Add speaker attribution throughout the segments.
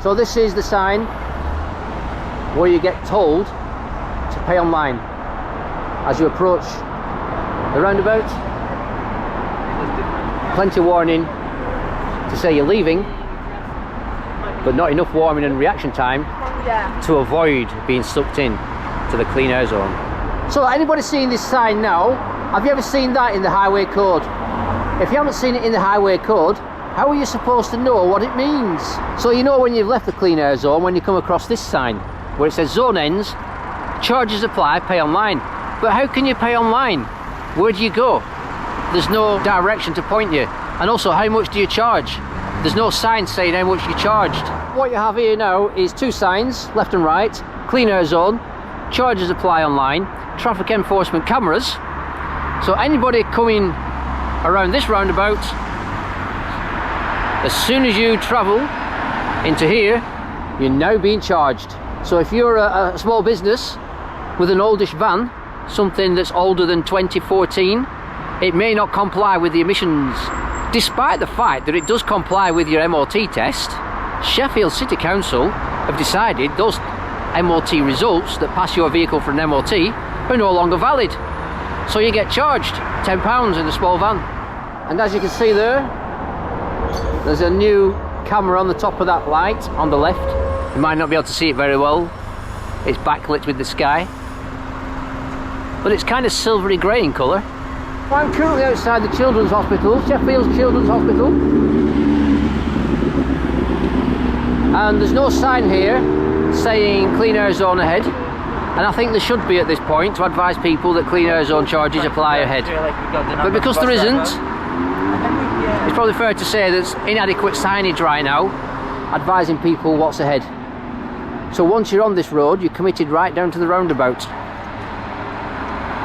Speaker 1: So this is the sign where you get told to pay online as you approach the roundabout. Plenty of warning to say you're leaving, but not enough warning and reaction time to avoid being sucked in to the clean air zone. So anybody seeing this sign now, have you ever seen that in the highway code? If you haven't seen it in the highway code, how are you supposed to know what it means? So you know when you've left the clean air zone when you come across this sign where it says zone ends, charges apply, pay online. But how can you pay online? Where do you go? There's no direction to point you. And also, how much do you charge? There's no sign saying how much you charged. What you have here now is two signs, left and right, clean air zone, charges apply online, traffic enforcement cameras. So anybody coming around this roundabout, as soon as you travel into here, you're now being charged. So if you're a small business with an oldish van, something that's older than 2014, it may not comply with the emissions. Despite the fact that it does comply with your MOT test, Sheffield City Council have decided those MOT results that pass your vehicle for an MOT are no longer valid. So you get charged £10 in a small van. And as you can see there's a new camera on the top of that light on the left. You might not be able to see it very well. It's backlit with the sky. But it's kind of silvery grey in colour. I'm currently outside the Children's Hospital, Sheffield Children's Hospital. And there's no sign here saying clean air zone ahead. And I think there should be at this point to advise people that clean air zone charges apply ahead. But because there isn't, it's probably fair to say there's inadequate signage right now advising people what's ahead. So once you're on this road, you're committed right down to the roundabout.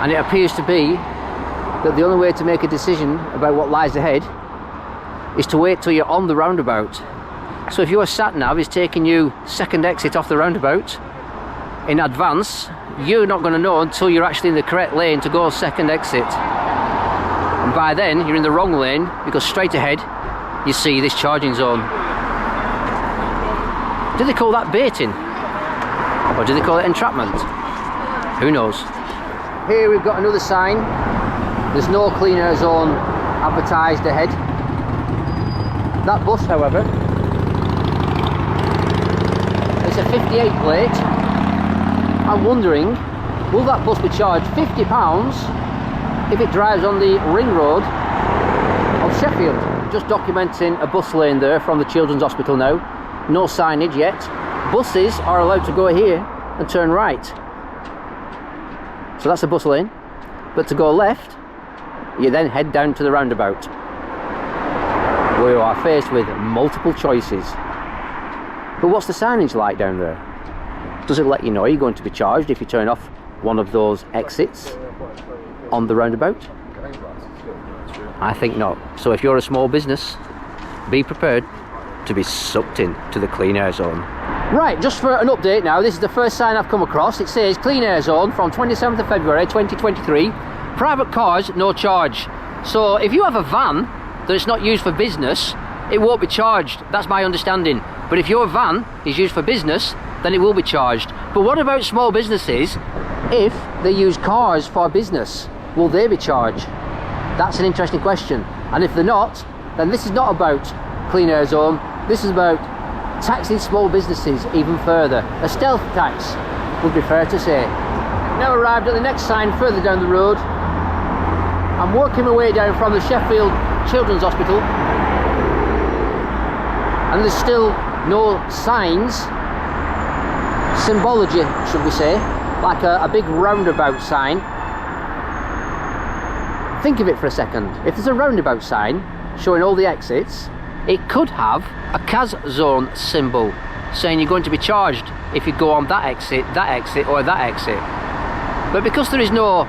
Speaker 1: And it appears to be that the only way to make a decision about what lies ahead is to wait till you're on the roundabout. So if your sat-nav is taking you second exit off the roundabout in advance, you're not going to know until you're actually in the correct lane to go second exit. And by then you're in the wrong lane because straight ahead you see this charging zone. Do they call that baiting? Or do they call it entrapment? Who knows? Here we've got another sign. There's no clean air zone advertised ahead. That bus, however, it's a 58 plate. I'm wondering, will that bus be charged £50 if it drives on the ring road of Sheffield? Just documenting a bus lane there from the Children's Hospital now. No signage yet. Buses are allowed to go here and turn right. So that's a bus lane. But to go left, you then head down to the roundabout, where you are faced with multiple choices. But what's the signage like down there? Does it let you know you're going to be charged if you turn off one of those exits on the roundabout? I think not. So if you're a small business, be prepared to be sucked in to the clean air zone. Right, just for an update now, this is the first sign I've come across. It says clean air zone from 27th of February 2023. Private cars, no charge. So if you have a van that's not used for business, it won't be charged. That's my understanding. But if your van is used for business, then it will be charged. But what about small businesses? If they use cars for business, will they be charged? That's an interesting question. And if they're not, then this is not about clean air zone. This is about taxing small businesses even further. A stealth tax, would be fair to say. Now arrived at the next sign further down the road. I'm working my way down from the Sheffield Children's Hospital, and there's still no signs, symbology should we say, like a big roundabout sign. Think of it for a second. If there's a roundabout sign showing all the exits, it could have a CAS zone symbol saying you're going to be charged if you go on that exit, or that exit. But because there is no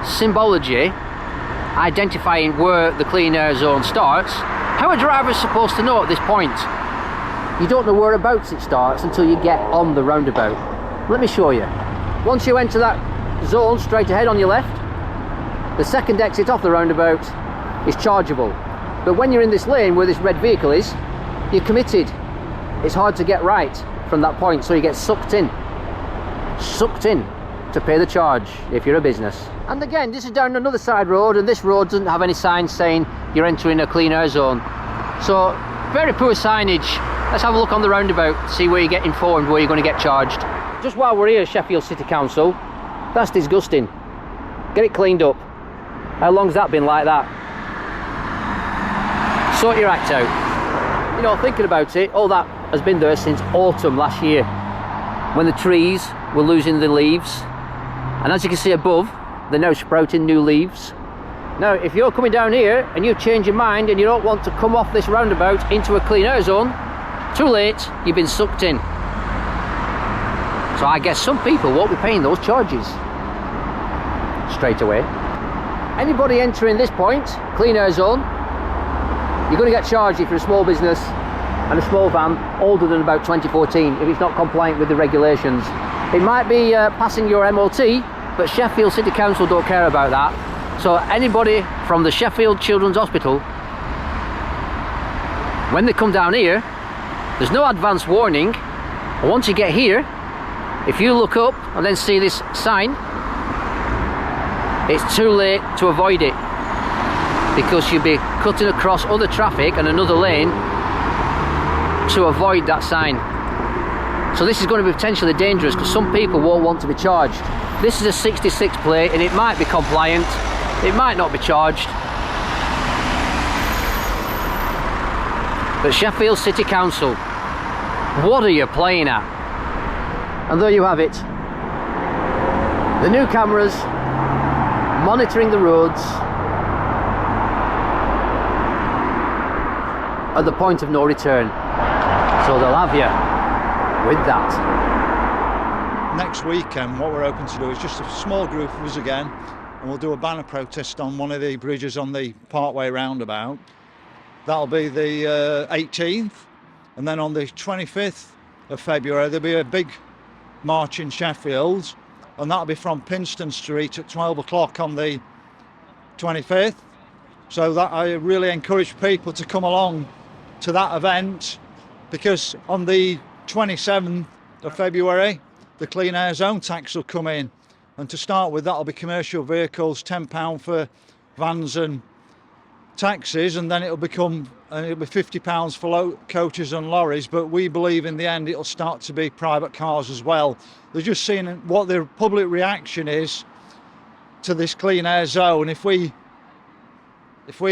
Speaker 1: symbology identifying where the clean air zone starts, how are drivers supposed to know at this point? You don't know whereabouts it starts until you get on the roundabout. Let me show you. Once you enter that zone straight ahead on your left, the second exit off the roundabout is chargeable. But when you're in this lane where this red vehicle is, you're committed it's hard to get right from that point, so you get sucked in to pay the charge if you're a business. And again, this is down another side road, and this road doesn't have any signs saying you're entering a clean air zone. So very poor signage. Let's have a look on the roundabout, see where you get informed where you're going to get charged. Just while we're here, Sheffield City Council, that's disgusting. Get it cleaned up. How long's that been like that? Sort your act out. You know, thinking about it, all that has been there since autumn last year, when the trees were losing the leaves, and as you can see above, they're now sprouting new leaves. Now, if you're coming down here and you change your mind and you don't want to come off this roundabout into a clean air zone, too late, you've been sucked in. So I guess some people won't be paying those charges straight away. Anybody entering this point, clean air zone, you're going to get charged if you're a small business and a small van older than about 2014 if it's not compliant with the regulations. It might be passing your MOT, but Sheffield City Council don't care about that. So anybody from the Sheffield Children's Hospital, when they come down here, there's no advance warning. And once you get here, if you look up and then see this sign, it's too late to avoid it, because you'll be cutting across other traffic and another lane to avoid that sign. So this is going to be potentially dangerous, because some people won't want to be charged. This is a 66 plate and it might be compliant, it might not be charged. But Sheffield City Council, what are you playing at? And there you have it. The new cameras monitoring the roads at the point of no return. So they'll have you with that.
Speaker 2: Next weekend, what we're hoping to do is just a small group of us again, and we'll do a banner protest on one of the bridges on the Parkway roundabout. That'll be the 18th, and then on the 25th of February there'll be a big march in Sheffield, and that'll be from Pinston Street at 12 o'clock on the 25th. So that I really encourage people to come along to that event, because on the 27th of February the Clean Air Zone tax will come in, and to start with that'll be commercial vehicles, £10 for vans and taxis, and then it'll be £50 for coaches and lorries. But we believe in the end it'll start to be private cars as well. They're just seeing what the public reaction is to this clean air zone. If we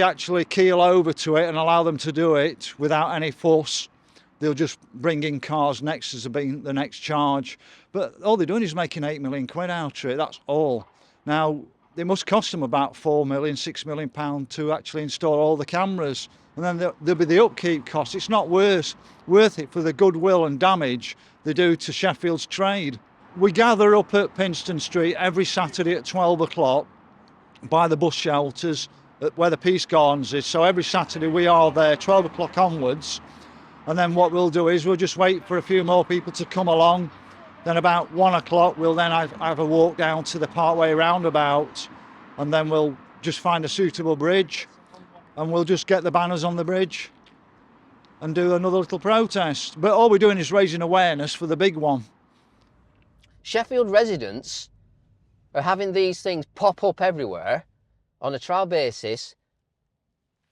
Speaker 2: actually keel over to it and allow them to do it without any fuss, they'll just bring in cars next as being the next charge. But all they're doing is making £8 million out of it, that's all. Now, it must cost them about £4 million, £6 million to actually install all the cameras. And then there'll be the upkeep costs. It's not worth it for the goodwill and damage they do to Sheffield's trade. We gather up at Pinston Street every Saturday at 12 o'clock by the bus shelters where the Peace Gardens is. So every Saturday we are there 12 o'clock onwards. And then what we'll do is we'll just wait for a few more people to come along. Then about 1 o'clock we'll then have a walk down to the Parkway roundabout, and then we'll just find a suitable bridge and we'll just get the banners on the bridge and do another little protest. But all we're doing is raising awareness for the big one.
Speaker 1: Sheffield residents are having these things pop up everywhere on a trial basis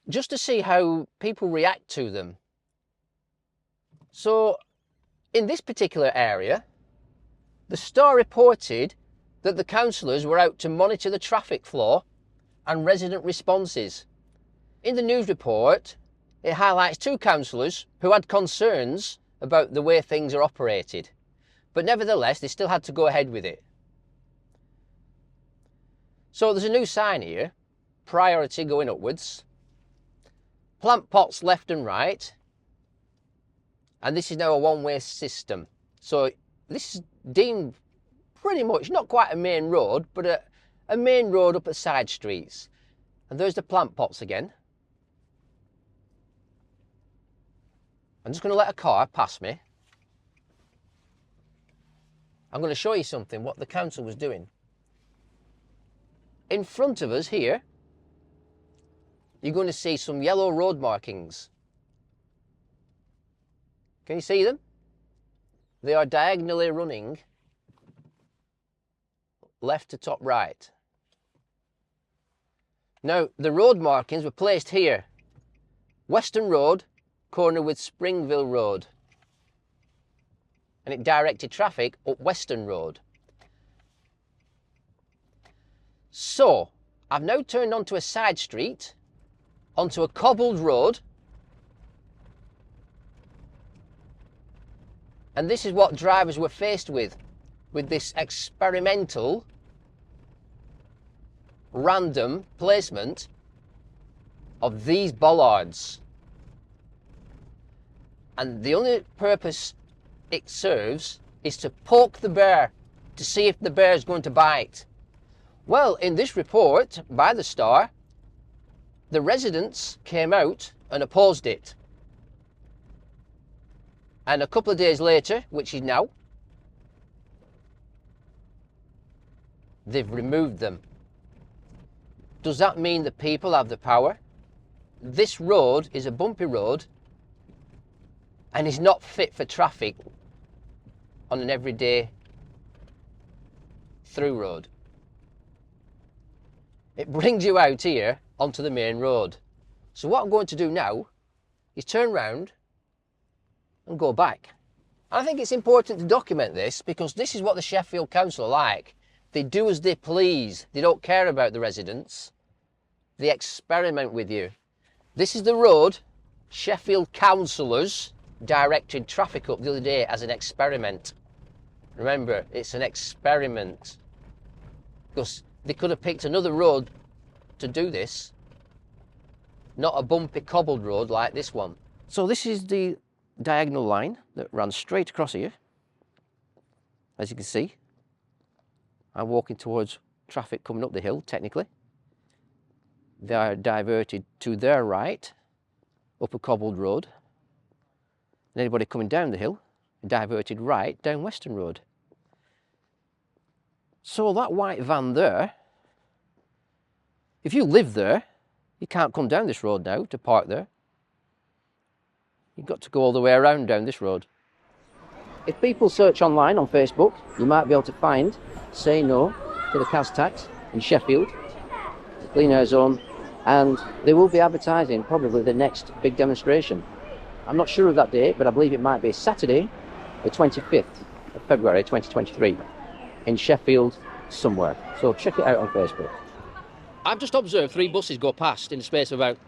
Speaker 1: just to see how people react to them. So in this particular area, the Star reported that the councillors were out to monitor the traffic flow and resident responses. In the news report, it highlights 2 councillors who had concerns about the way things are operated, but nevertheless they still had to go ahead with it. So there's a new sign here, priority going upwards, plant pots left and right, and this is now a one-way system. So this is deemed pretty much not quite a main road, but a main road up at side streets. And there's the plant pots again. I'm just going to let a car pass me. I'm going to show you something, what the council was doing. In front of us here, you're going to see some yellow road markings. Can you see them? They are diagonally running left to top right. Now, the road markings were placed here. Western Road, corner with Springville Road. And it directed traffic up Western Road. So, I've now turned onto a side street, onto a cobbled road, and this is what drivers were faced with this experimental, random placement of these bollards. And the only purpose it serves is to poke the bear, to see if the bear is going to bite. Well, in this report by the Star, the residents came out and opposed it. And a couple of days later, which is now, they've removed them. Does that mean the people have the power? This road is a bumpy road and is not fit for traffic on an everyday through road. It brings you out here onto the main road. So what I'm going to do now is turn round and go back. I think it's important to document this because this is what the Sheffield Council are like. They do as they please. They don't care about the residents. They experiment with you. This is the road Sheffield Councillors directed traffic up the other day as an experiment. Remember, it's an experiment. Because they could have picked another road to do this, not a bumpy cobbled road like this one. So this is the diagonal line that runs straight across here. As you can see, I'm walking towards traffic coming up the hill, technically. They are diverted to their right, up a cobbled road. And anybody coming down the hill, diverted right down Western Road. So that white van there, if you live there, you can't come down this road now to park there. You've got to go all the way around down this road. If people search online on Facebook, you might be able to find Say No to the CAS tax in Sheffield, the Clean Air Zone, and they will be advertising probably the next big demonstration. I'm not sure of that date, but I believe it might be Saturday, the 25th of February 2023 in Sheffield somewhere. So check it out on Facebook. I've just observed 3 buses go past in the space of about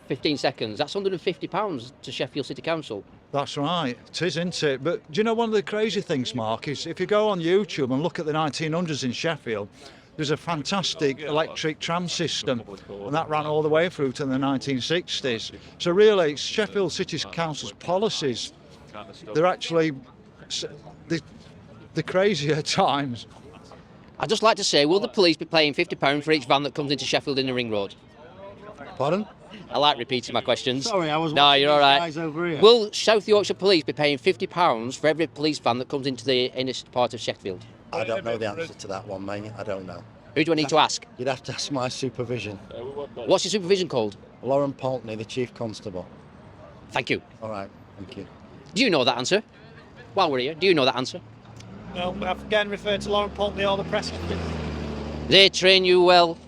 Speaker 1: 15 seconds. That's £150 to Sheffield City Council.
Speaker 2: That's right, it is, isn't it? But do you know one of the crazy things, Mark, is if you go on YouTube and look at the 1900s in Sheffield, there's a fantastic electric tram system, and that ran all the way through to the 1960s. So really, it's Sheffield City Council's policies. They're actually the crazier times.
Speaker 1: I'd just like to say, will the police be paying £50 for each van that comes into Sheffield in the ring road?
Speaker 3: Pardon?
Speaker 1: I like repeating my questions.
Speaker 3: Sorry, I was
Speaker 1: No,
Speaker 3: watching
Speaker 1: you're all
Speaker 3: these
Speaker 1: right.
Speaker 3: guys over here.
Speaker 1: Will South Yorkshire Police be paying £50 for every police van that comes into the inner part of Sheffield?
Speaker 3: I don't know the answer to that one, mate. I don't know.
Speaker 1: Who do I need to ask?
Speaker 3: You'd have to ask my supervision.
Speaker 1: What's your supervision called?
Speaker 3: Lauren Poultney, the Chief Constable.
Speaker 1: Thank you.
Speaker 3: All right, thank you.
Speaker 1: Do you know that answer? While we're here, do you know that answer?
Speaker 4: No, I've again referred to Lauren Poultney, all the press.
Speaker 1: They train you well.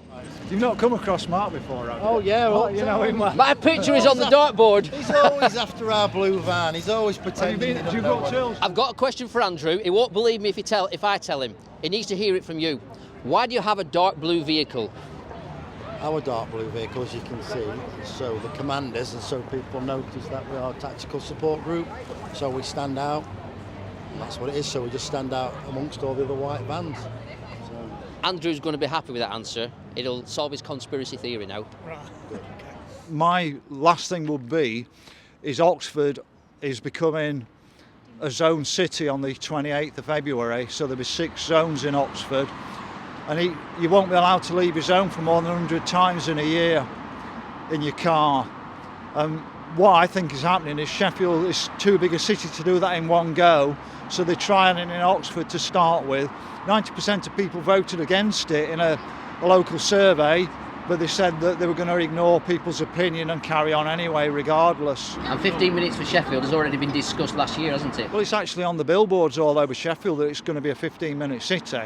Speaker 2: You've not come across Mark before, have you?
Speaker 3: Oh, yeah. Well,
Speaker 2: You know him well.
Speaker 1: My picture is on the dartboard.
Speaker 3: He's always after our blue van. He's always
Speaker 2: Have you
Speaker 3: pretending
Speaker 2: been,
Speaker 3: he
Speaker 2: do
Speaker 3: doesn't
Speaker 2: you
Speaker 3: know
Speaker 2: got
Speaker 3: what
Speaker 2: tools?
Speaker 1: I've got a question for Andrew. He won't believe me if I tell him. He needs to hear it from you. Why do you have a dark blue vehicle?
Speaker 3: Our dark blue vehicle, as you can see, so the commanders, and so people notice that we are a tactical support group, so we stand out. And that's what it is, so we just stand out amongst all the other white vans. So,
Speaker 1: Andrew's going to be happy with that answer. It'll solve his conspiracy theory now.
Speaker 2: My last thing would be is Oxford is becoming a zone city on the 28th of February, so there'll be 6 zones in Oxford, and you won't be allowed to leave your zone for more than 100 times in a year in your car. What I think is happening is Sheffield is too big a city to do that in one go, so they're trying it in Oxford to start with. 90% of people voted against it in a local survey, but they said that they were going to ignore people's opinion and carry on anyway regardless.
Speaker 1: And 15 minutes for Sheffield has already been discussed last year, hasn't it?
Speaker 2: Well, it's actually on the billboards all over Sheffield that it's going to be a 15-minute city,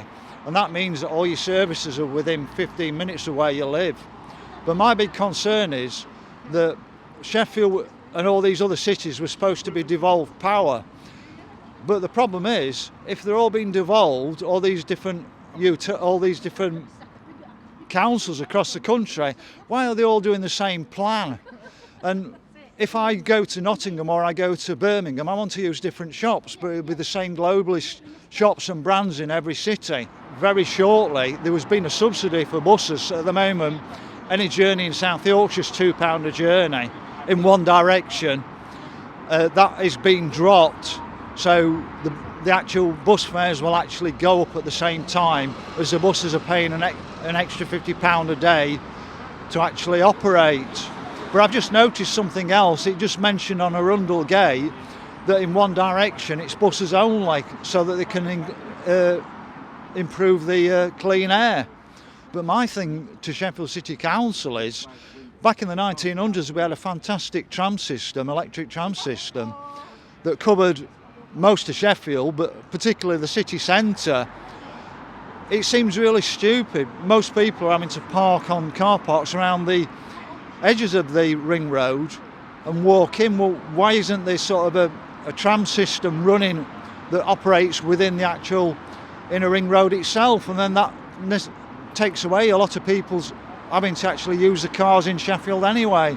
Speaker 2: and that means that all your services are within 15 minutes of where you live. But my big concern is that Sheffield and all these other cities were supposed to be devolved power, but the problem is, if they're all being devolved, all these different councils across the country, why are they all doing the same plan? And if I go to Nottingham or I go to Birmingham, I want to use different shops, but it'll be the same globalist shops and brands in every city. Very shortly, there has been a subsidy for buses. At the moment, any journey in South Yorkshire is £2 a journey in one direction. That is being dropped, so the actual bus fares will actually go up at the same time as the buses are paying an extra £50 a day to actually operate. But I've just noticed something else. It just mentioned on Arundel Gate that in one direction it's buses only, so that they can improve the clean air. But my thing to Sheffield City Council is, back in the 1900s we had a fantastic tram system, electric tram system, that covered most of Sheffield, but particularly the city centre. It seems really stupid. Most people are having to park on car parks around the edges of the ring road and walk in. Well, why isn't there sort of a tram system running that operates within the actual inner ring road itself? And then that takes away a lot of people's having to actually use the cars in Sheffield anyway.